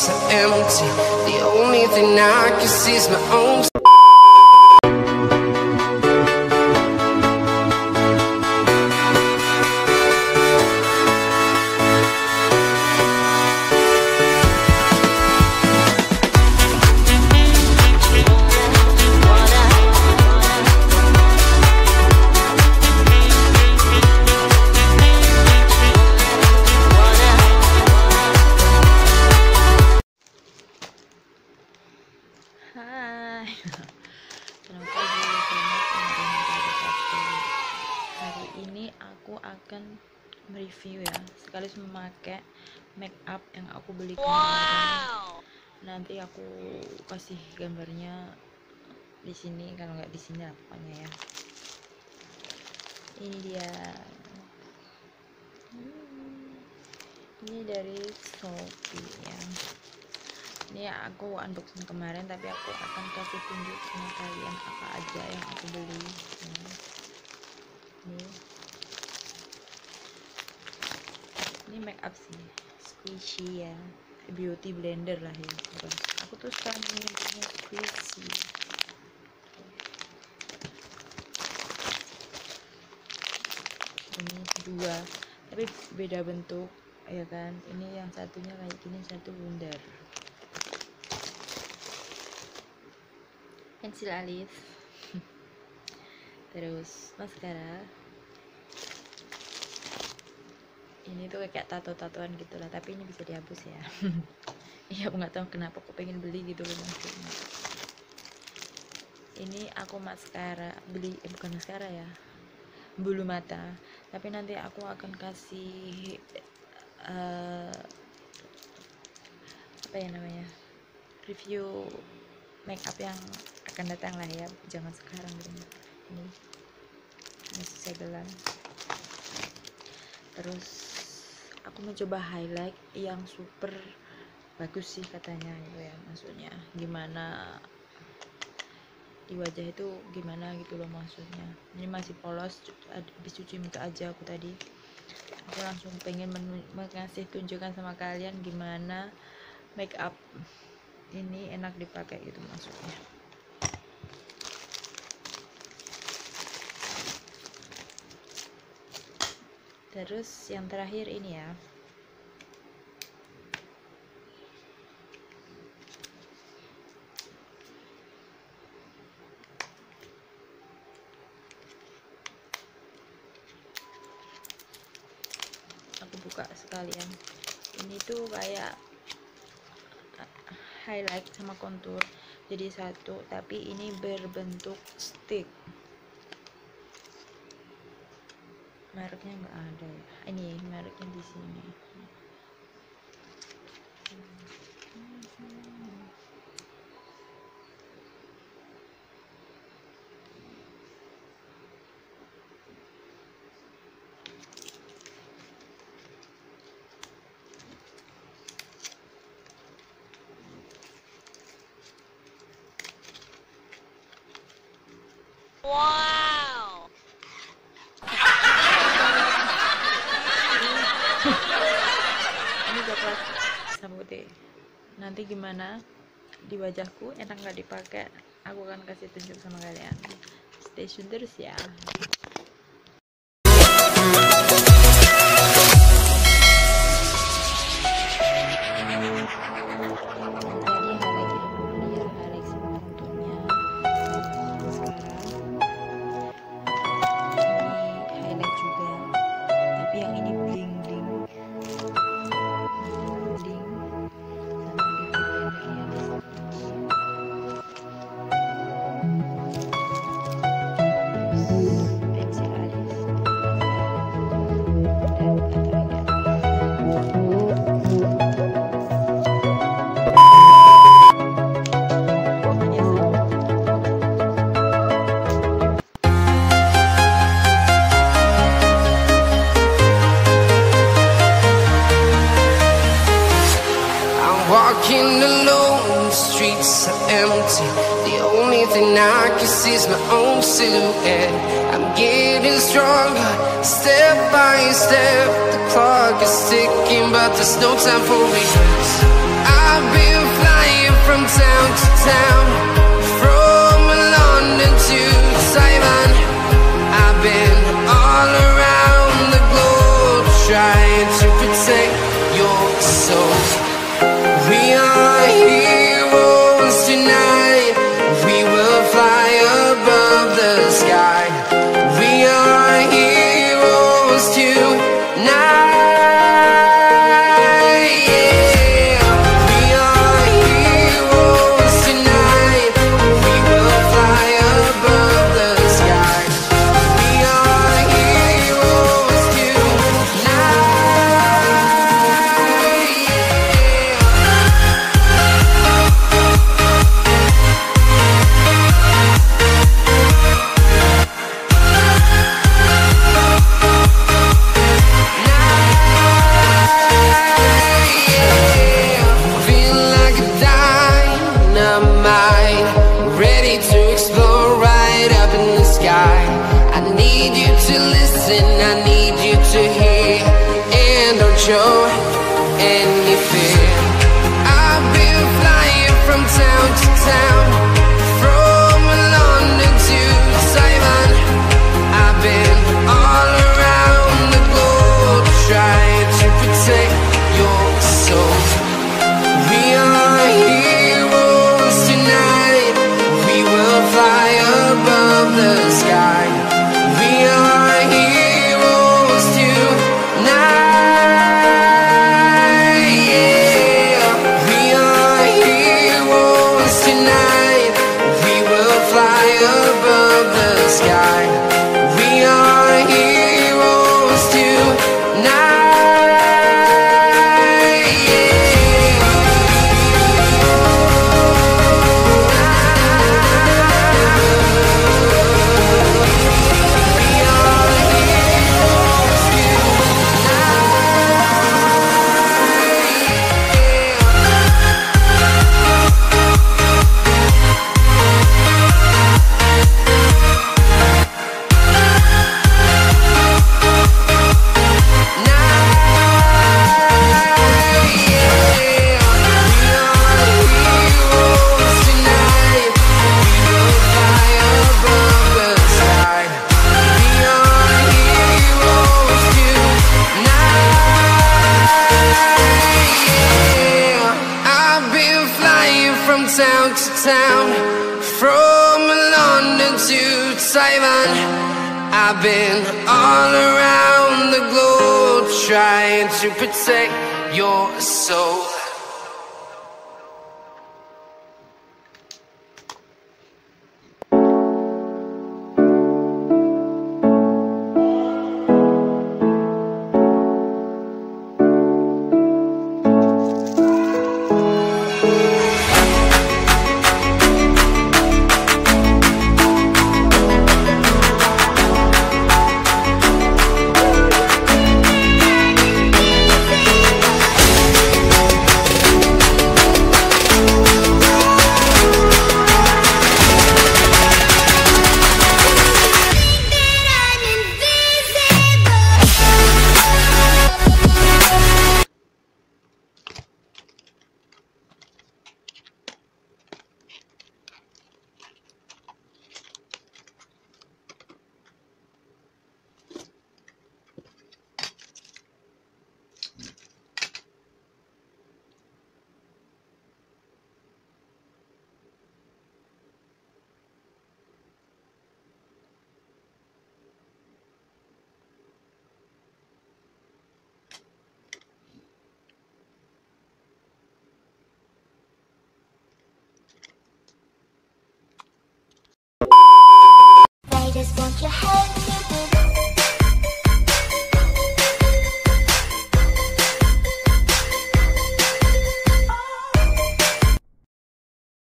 streets are empty. The only thing I can see is my own. Hari ini aku akan mereview ya, sekaligus memakai make up yang aku beli kemarin. Nanti aku kasih gambarnya di sini, kalau nggak di sini pokoknya ya. Ini dia. Ini dari Shopee ya. Ini aku unboxing kemarin, tapi aku akan kasih tunjuk sama kalian apa aja yang aku beli. Ini make up sih, squishy ya, beauty blender lah ya. Aku tuh sekarang punya squishy. Ini dua, tapi beda bentuk ya kan. Ini yang satunya kayak gini, satu bundar. Pensil alis, terus maskara. Ini tuh kayak tato-tatoan gitu lah, tapi ini bisa dihapus ya. Iya, aku nggak tahu kenapa aku pengen beli gitu loh maksudnya. Ini aku maskara beli, bukan maskara ya, bulu mata. Tapi nanti aku akan kasih apa ya namanya, review make up yang akan datang lah ya, jangan sekarang gitu. Ini masih segelan. Terus aku mencoba highlight yang super bagus sih katanya gitu ya, maksudnya gimana di wajah itu gimana gitu loh maksudnya. Ini masih polos, habis cuci muka aja aku tadi. Aku langsung pengen mengasih tunjukkan sama kalian gimana make up ini enak dipakai gitu maksudnya. Terus yang terakhir ini ya, aku buka sekalian. Ini tuh kayak highlight sama kontur jadi satu, tapi ini berbentuk stick. Mereknya nggak ada ya, ini mereknya di sini. Wow. Ini coklat sambuté. Nanti gimana di wajahku, enak nggak dipakai, aku akan kasih tunjuk sama kalian. Stay tune terus ya. Walking alone, the streets are empty. The only thing I can see is my own silhouette. I'm getting stronger, step by step. The clock is ticking, but there's no time for regrets. I've been flying from town to town, from London to Taiwan. I've been all around the globe trying to protect your soul. We are heroes tonight. We will fly above the sky. We are heroes tonight. I need you to hear and don't show any fear. I've been flying from town to town, from London to Taiwan. I've been all around the globe trying to protect your soul. We are heroes tonight. We will fly above the sky. We are heroes tonight, yeah. We are heroes tonight. We will fly above the sky. We are heroes tonight, yeah. Town to town, from London to Taiwan. I've been all around the globe trying to protect your soul.